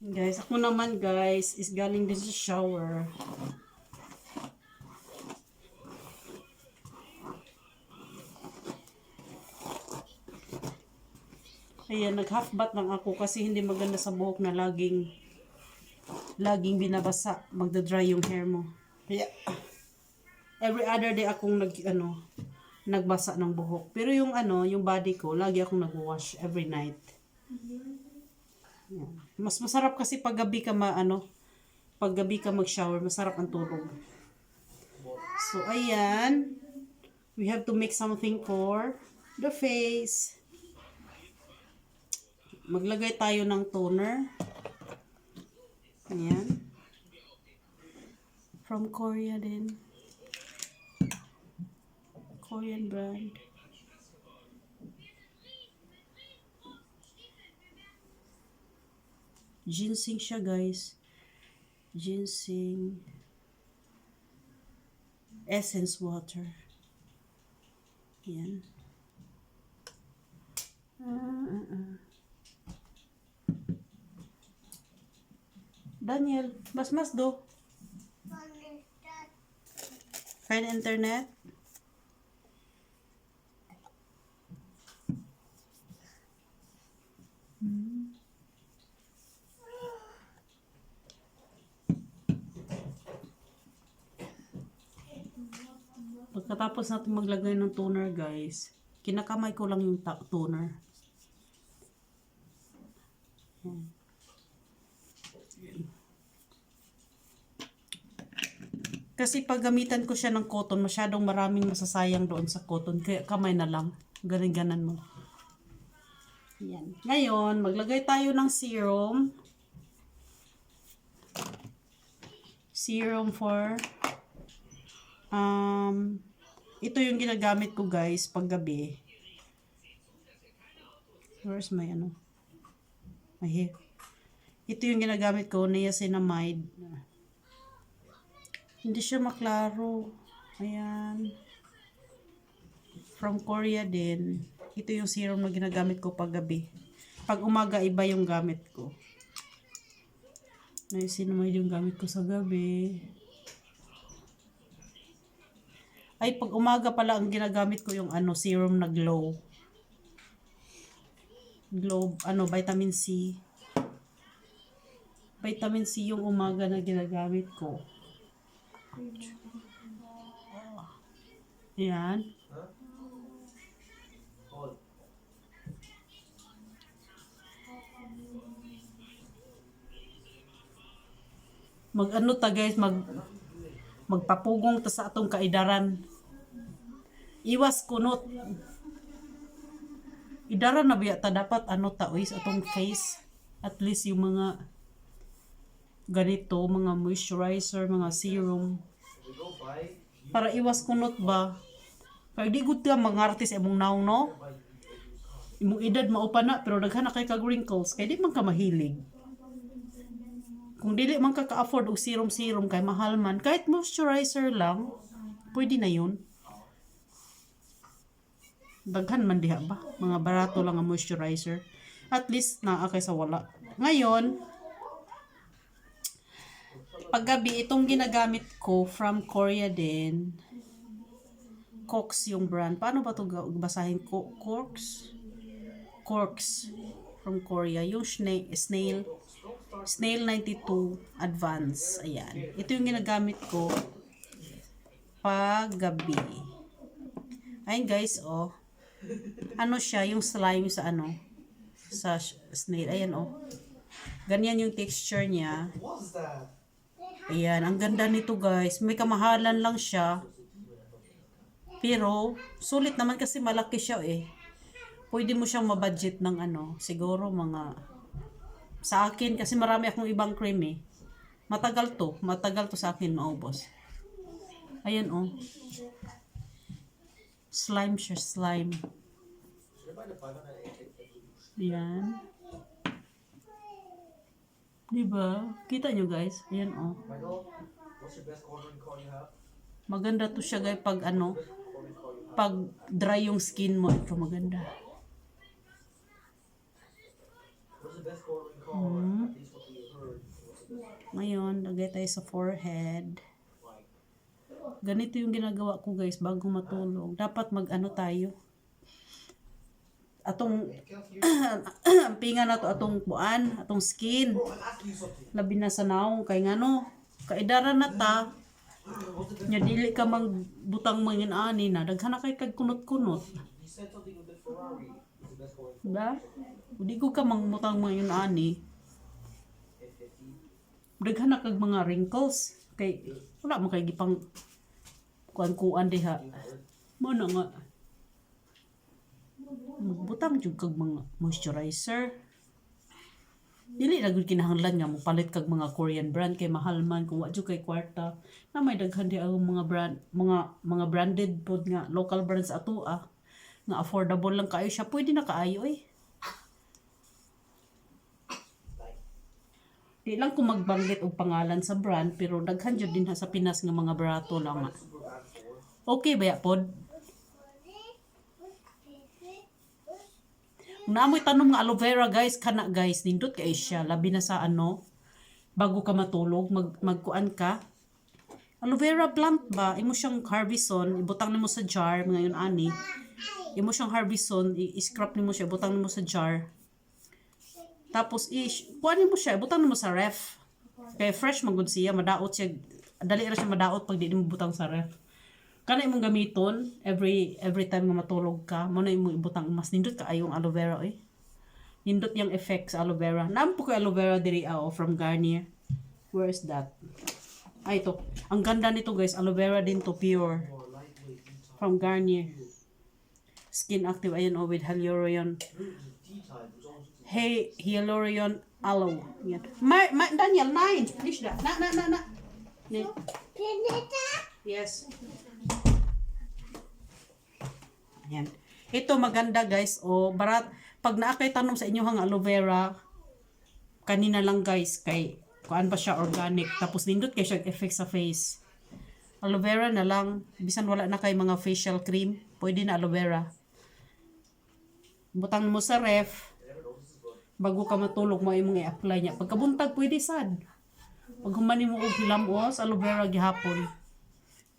Guys, ako naman guys, is galing din sa shower. Ayan, nag-half bath lang ako kasi hindi maganda sa buhok na laging binabasa. Magda-dry yung hair mo. Kaya, every other day akong nagbasa ng buhok. Pero yung body ko, lagi akong nag-wash every night. Yan. Mas masarap kasi pag gabi ka mag-shower, masarap ang tulog. So, ayan. We have to make something for the face. Maglagay tayo ng toner. Ayan. From Korea din. Korean brand. Ginseng siya, guys. Ginseng essence water. Yan. Daniel, mas do. Find internet. Pagkatapos natin maglagay ng toner, guys, kinakamay ko lang yung toner. Kasi pag gamitan ko siya ng cotton, masyadong maraming masasayang doon sa cotton. Kaya kamay na lang. Ganan-ganan mo. Yan. Ngayon, maglagay tayo ng serum. Serum for ito yung ginagamit ko, guys, pag gabi. Where's my my hair? Ito yung ginagamit ko, niacinamide. Hindi siya maklaro. Ayan. From Korea din. Ito yung serum na ginagamit ko pag gabi. Pag umaga, iba yung gamit ko. Niacinamide yung gamit ko sa gabi. Ay, pag umaga pala ang ginagamit ko yung serum na glow. Glow, vitamin C. Vitamin C yung umaga na ginagamit ko. Ayan. Guys, magpapugong ta sa atong kaidaran. Iwas kunot. Idaran na biya ta dapat sa atong face. At least yung mga ganito, mga moisturizer, mga serum. Para iwas kunot ba? Kaya di good ka mga artist imong naong, no? Imong edad maupa na pero daghan na kay kag wrinkles kay di man ka mahilig. Kung dili man ka ka-afford og serum kay mahal man, kahit moisturizer lang, pwede na yun. Daghan man diha ba? Mga barato lang ang moisturizer. At least naa kay sa wala. Ngayon, paggabi itong ginagamit ko from Korea din. Cox yung brand. Paano ba ito basahin? Corks from Korea. Yung Snail 92 Advance. Ayan. Ito yung ginagamit ko pag gabi. Ayan guys, oh. Siya, yung slime sa sa snail. Ayan, oh. Ganyan yung texture niya. Ayan, ang ganda nito guys. May kamahalan lang siya. Pero, sulit naman kasi malaki siya eh. Pwede mo siyang mabudget ng siguro sa akin, kasi marami akong ibang cream eh. Matagal to sa akin maubos. Ayan oh. Slime siya, slime. Ayan. Diba? Kita nyo guys? Ayan oh. Maganda to siya guys pag pag dry yung skin mo. Ito maganda. Ngayon, lagay tayo sa forehead. Ganito yung ginagawa ko guys bago matulog. Dapat mag-ano tayo. Atong pinga na to, atong buan, atong skin. Labi na sa naong kay ngano. Kaidara na ta. Nya dili ka magbutang mangin ani na daghan na kay kag kunot-kunot. Diba? Di ko ka mangmutang mangin ani. Daghan na kag mga wrinkles kay wala man kay gipang kuan-kuan diha. Mo na nga. Butang jud kag mga moisturizer. Dili na gud kinahanglan nga mopalit kag mga Korean brand kay mahal man kung wa jud kay kwarta. Na may daghan di ang mga brand mga branded pod nga local brands ato nga affordable lang kaayo siya, pwede na kaayo eh. Di lang ko magbanggit og pangalan sa brand pero daghan jud din sa Pinas nga mga barato lang nga. Okay ba ya pod? Naamoy tanom nga aloe vera guys, kana guys, nindot kay siya labi na sa ano bago ka matulog, magkuan ka. Aloe vera plant ba? Imo siyang harbison, ibutang nimo sa jar ngayon ani. Imo siyang harbison, i-scrap nimo siya, ibutang nimo sa jar. Tapos kuanin mo siya, ibutang nimo sa ref. Kay fresh man gud siya, madaot siya, dali ra siya madaot pag di mo butang sa ref. Kana imong gamiton every time nga matulog ka, mo na imong ibutang, mas nindot ka ayong aloe vera eh. Nindot yung effect sa aloe vera. Nampo ko aloe vera diri from Garnier. Where is that? Ay ito. Ang ganda nito guys, aloe vera din to, pure. From Garnier. Skin active ayan with hyaluronic. Hey, hyaluronic aloe. Yan. Daniel, 9. Finish that. Na. Yes. Yan. Ito maganda guys. Barat. Pag naakay tanom sa inyo hang aloe vera, kanina lang guys, kay kuan pa siya organic. Tapos nindot kay siya effect sa face. Aloe vera na lang. Bisan wala na kay mga facial cream, pwede na aloe vera. Butang mo sa ref. Bago ka matulog mo imong i-apply niya. Pagkabuntag pwede sad. Pag humani mo og hilamos, aloe vera gihapon.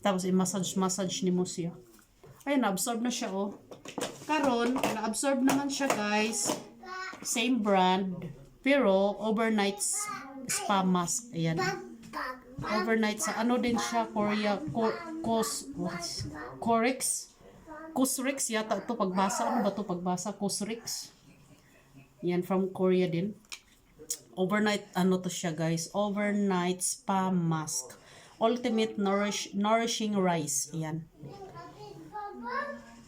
Tapos i-massage nimo siya. Ay, na-absorb na siya Karon, na-absorb naman siya guys. Same brand. Pero, overnight spa mask. Ayan. Overnight sa ano din siya, Cosrx yata ito pagbasa. Ano ba ito pagbasa? Cosrx. Yan, from Korea din. Overnight, ano to siya guys? Overnight spa mask. Ultimate nourishing rice. Ayan.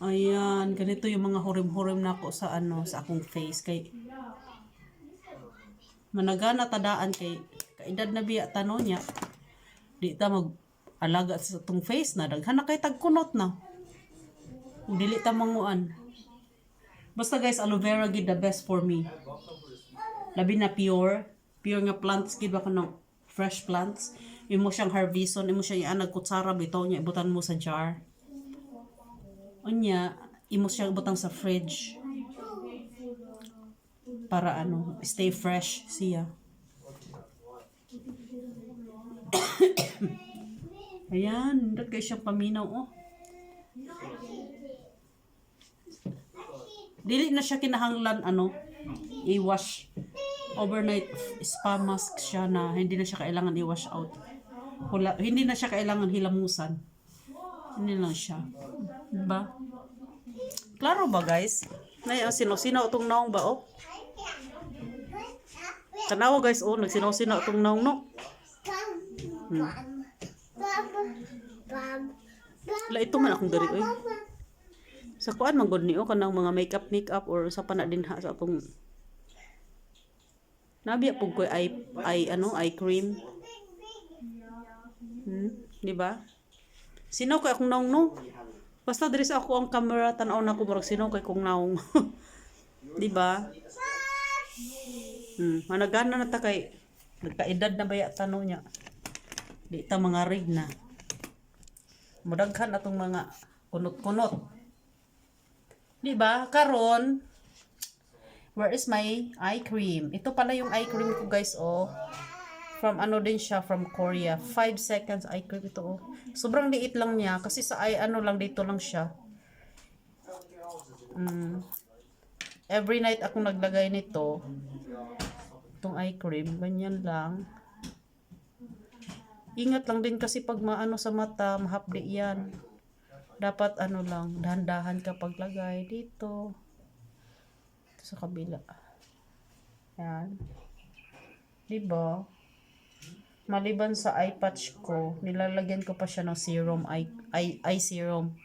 Ayan, ganito yung mga hurim-hurim na ako sa sa akong face kay managana tadaan kay kaedad na biya tano niya. Di ta mag-alaga sa atong face na daghan na kay tagkunot na. Dili ta manguan. Basta guys, aloe vera gid the best for me. Labi na pure nga plants gid ba kanang fresh plants. Imo siyang harbison, imo siya ianag kutsara bitaw niya ibutan mo sa jar. Unya, imo siya butang sa fridge para stay fresh siya. Ayan, nindot kayo siyang paminaw Dili na siya kinahanglan i-wash. Overnight spa mask siya na hindi na siya kailangan i-wash out. Hindi na siya kailangan hilamusan. Hindi lang siya. Diba? Klaro ba guys? Sino-sino itong naong ba Kanawa guys nagsinaw-sino itong naong ito man akong gari sa kuan man gud niyo kanang mga makeup or sa pana din ha sa akong nabiya pug ko eye cream. Di ba? Sino kay akong naong basta diri sa ako ang camera tan-aw na ko murag sino kay kong naong. Di ba? Managana na ta kay nagkaedad na baya tano niya. Di ta mga rig na. Mudaghan atong mga kunot-kunot. Di ba? Karon, where is my eye cream? Ito pala yung eye cream ko guys From ano din siya, from Korea. 5 seconds eye cream ito. Oh. Sobrang liit lang niya kasi sa eye ano lang dito lang siya. Every night ako naglagay nito. Itong eye cream, ganyan lang. Ingat lang din kasi pag maano sa mata, mahapdi yan. Dapat ano lang, dahan-dahan kapag lagay dito. Sa kabila. Yan. Diba? Maliban sa eye patch ko, nilalagyan ko pa siya ng serum, eye serum.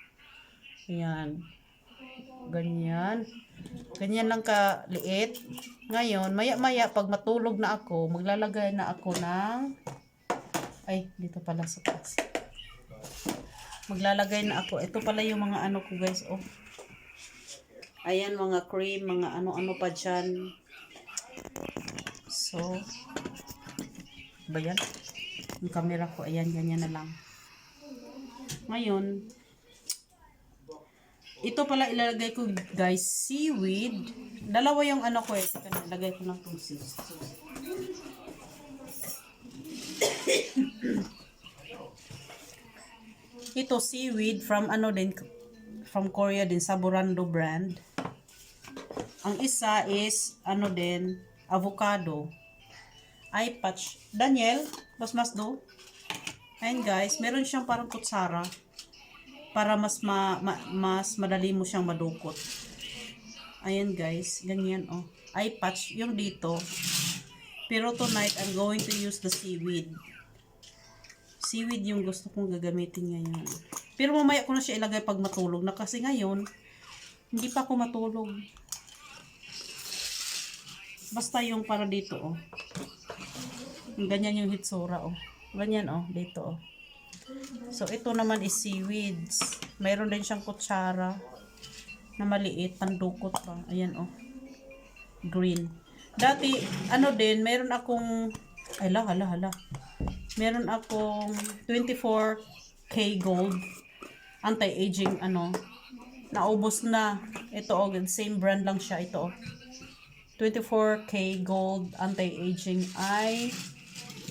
Yan. Ganyan. Ganyan lang kaliit. Ngayon, maya-maya, pag matulog na ako, maglalagay na ako ng... Ay, dito pala sa taas. Maglalagay na ako. Ito pala yung mga ano ko, guys. Oh. Ayan, mga cream, mga ano-ano pa dyan. So, ba yan? Yung camera ko, ayan, ganyan na lang. Ngayon, ito pala ilalagay ko, guys, seaweed. Dalawa yung ano ko eh. Teka na, lagay ko ng tungsis. Ito, seaweed from ano din, from Korea din, Saborando brand. Ang isa is, ano din, avocado. Eye patch. Daniel, mas do. Ayan guys, meron siyang parang kutsara para mas madali mo siyang madukot. Ayan guys, ganyan oh. Eye patch yung dito. Pero tonight I'm going to use the seaweed. Seaweed yung gusto kong gagamitin ngayon. Pero mamaya ko na siya ilagay pag matulog na kasi ngayon hindi pa ako matulog. Basta yung para dito oh. Ganyan yung hitsura oh. Ganyan oh, dito oh. So ito naman is seaweeds. Mayroon din siyang kutsara na maliit, pandukot pa. Ayan oh. Green. Dati ano din, meron akong hala. Meron akong 24K gold anti-aging ano. Naubos na. Ito oh, same brand lang siya ito oh. 24K gold anti-aging eye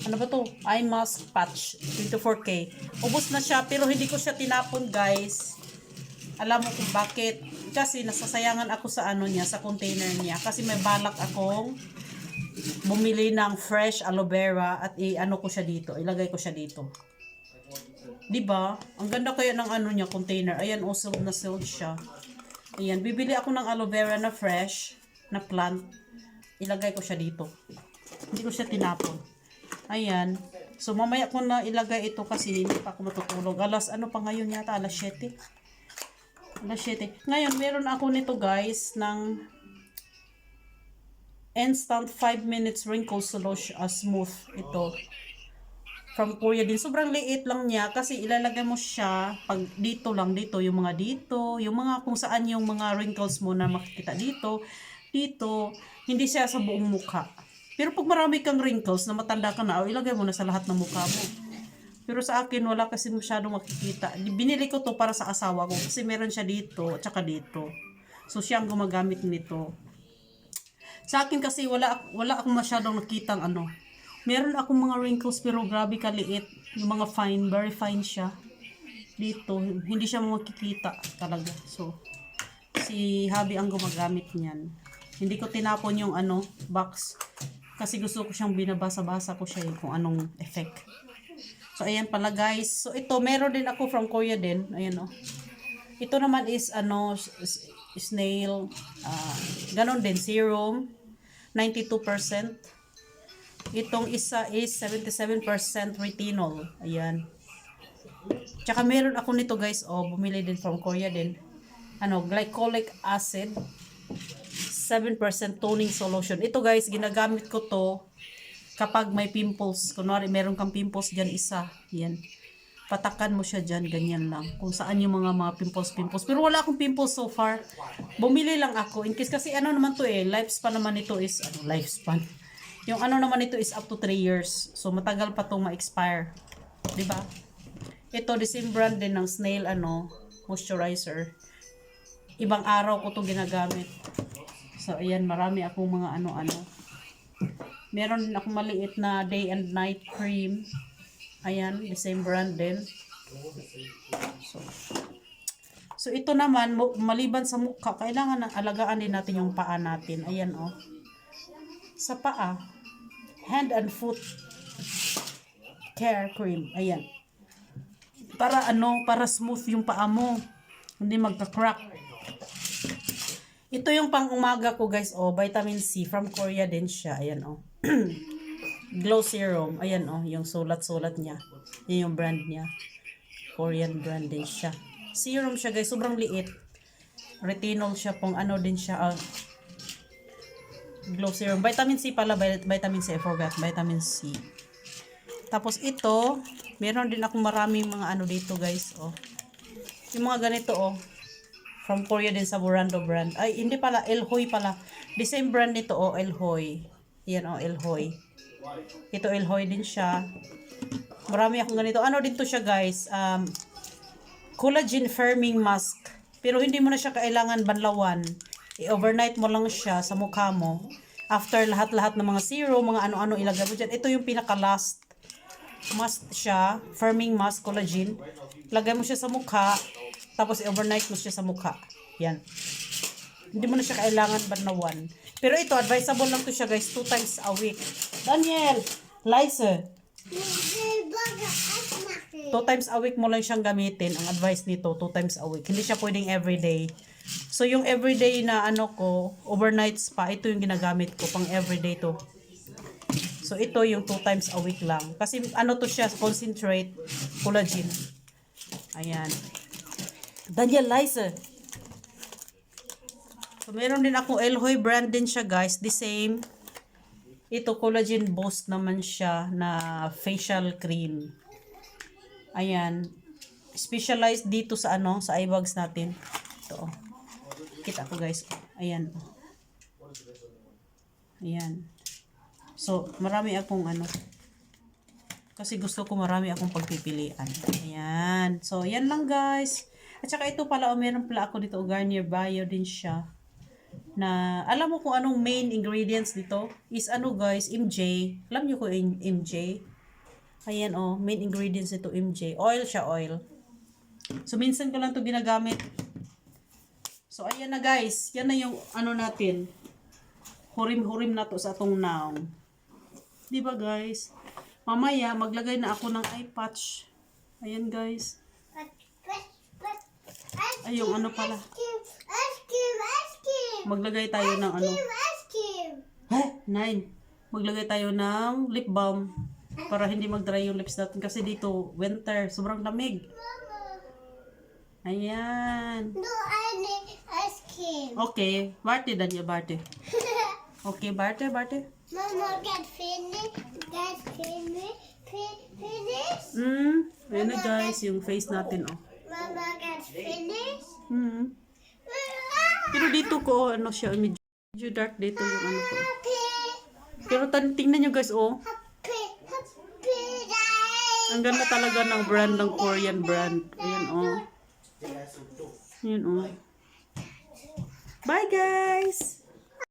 ano ba to? Eye mask patch 24K. Ubos na siya pero hindi ko siya tinapon guys. Alam mo kung bakit? Kasi nasasayangan ako sa ano niya, sa container niya. Kasi may balak akong bumili ng fresh aloe vera at i-ano ko siya dito. Ilagay ko siya dito. 'Di ba? Ang ganda kaya ng ano niya, container. Ayan, oh, sealed na sealed siya. Ayan, bibili ako ng aloe vera na fresh na plant. Ilagay ko siya dito. Hindi ko siya tinapon. Ayan. So, mamaya ko na ilagay ito kasi hindi pa ako matutulog. Alas, ano pa ngayon yata? Alas 7. Alas 7. Ngayon, meron ako nito guys ng instant 5 minutes wrinkle solution smooth. Ito. From Korea din. Sobrang liit lang niya kasi ilalagay mo siya pag dito lang, dito. Yung mga dito. Yung mga kung saan yung mga wrinkles mo na makikita dito. Dito. Hindi siya sa buong mukha. Pero pag marami kang wrinkles na matanda ka na, ilagay mo na sa lahat ng mukha mo. Pero sa akin, wala kasi masyadong makikita. Binili ko to para sa asawa ko kasi meron siya dito at saka dito. So, siya ang gumagamit nito. Sa akin kasi, wala akong masyadong nakitang ano. Meron akong mga wrinkles pero grabe kaliit. Yung mga fine, very fine siya. Dito, hindi siya makikita talaga. So, si Habi ang gumagamit niyan. Hindi ko tinapon yung ano, box. Kasi gusto ko siyang binabasa-basa ko siya kung anong effect. So, ayan pala guys. So, ito, meron din ako from Korea din. Ayan o. Ito naman is, ano, snail. Ganon din, serum. 92%. Itong isa is 77% retinol. Ayan. Tsaka meron ako nito guys. Oh, bumili din from Korea din. Ano, glycolic acid. 7% toning solution. Ito guys, ginagamit ko to kapag may pimples. Kunwari, meron kang pimples dyan isa. Yan. Patakan mo siya dyan, ganyan lang. Kung saan yung mga pimples. Pero wala akong pimples so far. Bumili lang ako. In case kasi ano naman to eh, lifespan naman ito is, lifespan. Yung ano naman ito is up to 3 years. So matagal pa itong ma-expire. Diba? Ito, the same brand din ng Snail, moisturizer. Ibang araw ko to ginagamit. So, ayan, marami akong mga ano-ano. Meron din ako maliit na day and night cream. Ayan, the same brand din. So ito naman, maliban sa mukha, kailangan na alagaan din natin yung paa natin. Ayan oh. Sa paa, hand and foot care cream. Ayan. Para smooth yung paa mo. Hindi magka-crack. Ito yung pang umaga ko guys, oh, vitamin C from Korea din siya. Ayan oh. Glow serum. Ayan oh, yung sulat-sulat niya. Yan yung brand niya. Korean brand din siya. Serum siya guys, sobrang liit. Retinol siya pong ano din siya. Glow serum. Vitamin C pala, vitamin C. I forgot. Vitamin C. Tapos ito, meron din akong maraming mga ano dito guys. Oh. Yung mga ganito oh. From Korea din sa Burando brand. Ay, hindi pala. Elhoy pala. The same brand nito oh, Elhoy. Yan oh, Elhoy. Ito Elhoy din siya. Marami akong ganito. Ano dito siya guys? Collagen firming mask. Pero hindi mo na siya kailangan banlawan. I-overnight mo lang siya sa mukha mo. After lahat-lahat ng mga serum, mga ano-ano ilagay mo dyan. Ito yung pinaka-last mask siya. Firming mask, collagen. Lagay mo siya sa mukha. Tapos i-overnight mo siya sa mukha. Yan. Hindi mo na siya kailangan banlawan. Pero ito, advisable lang to siya guys. 2 times a week. Daniel! Liza! 2 times a week mo lang siyang gamitin. Ang advice nito, 2 times a week. Hindi siya pwedeng everyday. So, yung everyday na ano ko, overnight spa, ito yung ginagamit ko. Pang everyday to. So, ito yung 2 times a week lang. Kasi ano to siya, concentrate, collagen. Ayan. Daniel, Liza. So, meron din akong Elhoy brand din siya guys. The same. Ito, collagen boost naman siya na facial cream. Ayan. Specialized dito sa ano, sa eye bags natin. Ito. Kita ko guys. Ayan. Ayan. So, marami akong ano. Kasi gusto ko marami akong pagpipilian. Ayan. So, yan lang guys. At saka ito pala, meron pala ako dito. Garnier Bio din siya. Na, alam mo kung anong main ingredients dito? Is ano guys, MJ. Alam nyo ko MJ? Ayan oh, main ingredients ito MJ. Oil siya, oil. So, minsan ko lang ito ginagamit. So, ayan na guys. Yan na yung ano natin. Hurim-hurim na to sa atong naong. Diba guys? Mamaya, maglagay na ako ng eye patch. Ayan guys. Ay, yung ano pala. Maglagay tayo ng ano. Maglagay tayo ng lip balm. Para hindi mag-dry yung lips natin. Kasi dito, winter. Sobrang lamig. Ayan. No, I need ice cream. Okay. Barte, Daniel, Barte. Okay, Barte. Mama, get finish. Get finish. Finish. Ayan na guys, yung face natin, oh. Mama, get finish. Pero dito ko, ano siya, medyo dark dito yung ano ko. Pero tingnan nyo guys, oh. Ang ganda talaga ng brand, ng Korean brand. Ayan, oh. Ayan, oh. Bye guys!